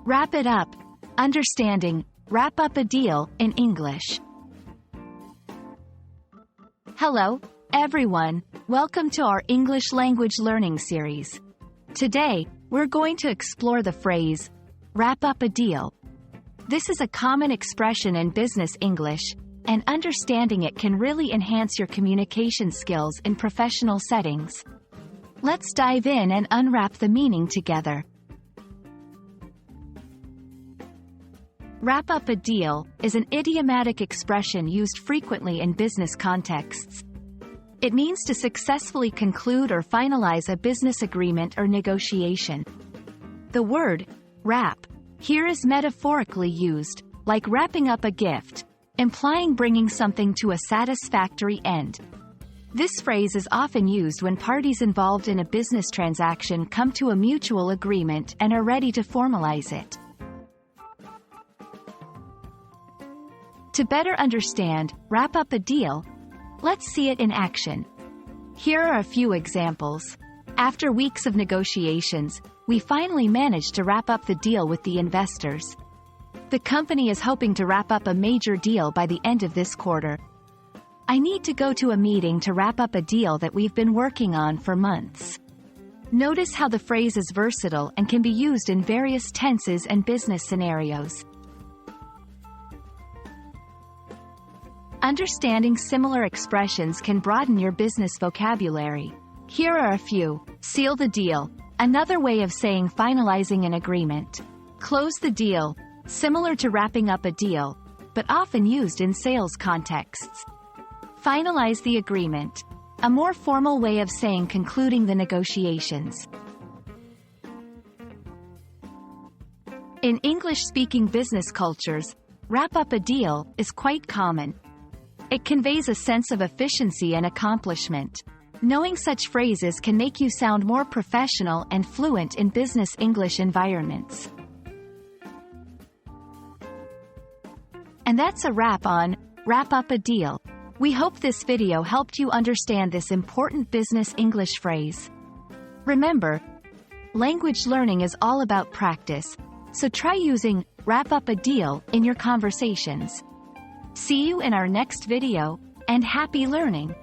Wrap it up. Understanding, wrap up a deal in English. Hello, everyone. Welcome to our English language learning series. Today, we're going to explore the phrase, wrap up a deal. This is a common expression in business English, and understanding it can really enhance your communication skills in professional settings. Let's dive in and unwrap the meaning together. Wrap up a deal is an idiomatic expression used frequently in business contexts. It means to successfully conclude or finalize a business agreement or negotiation. The word, wrap, here is metaphorically used, like wrapping up a gift, implying bringing something to a satisfactory end. This phrase is often used when parties involved in a business transaction come to a mutual agreement and are ready to formalize it. To better understand, wrap up a deal, let's see it in action. Here are a few examples. After weeks of negotiations, we finally managed to wrap up the deal with the investors. The company is hoping to wrap up a major deal by the end of this quarter. I need to go to a meeting to wrap up a deal that we've been working on for months. Notice how the phrase is versatile and can be used in various tenses and business scenarios. Understanding similar expressions can broaden your business vocabulary. Here are a few. Seal the deal, another way of saying finalizing an agreement. Close the deal, similar to wrapping up a deal, but often used in sales contexts. Finalize the agreement, a more formal way of saying concluding the negotiations. In English-speaking business cultures, wrap up a deal is quite common. It conveys a sense of efficiency and accomplishment. Knowing such phrases can make you sound more professional and fluent in business English environments. And that's a wrap on Wrap Up a Deal. We hope this video helped you understand this important business English phrase. Remember, language learning is all about practice, so try using wrap up a deal in your conversations. See you in our next video, and happy learning!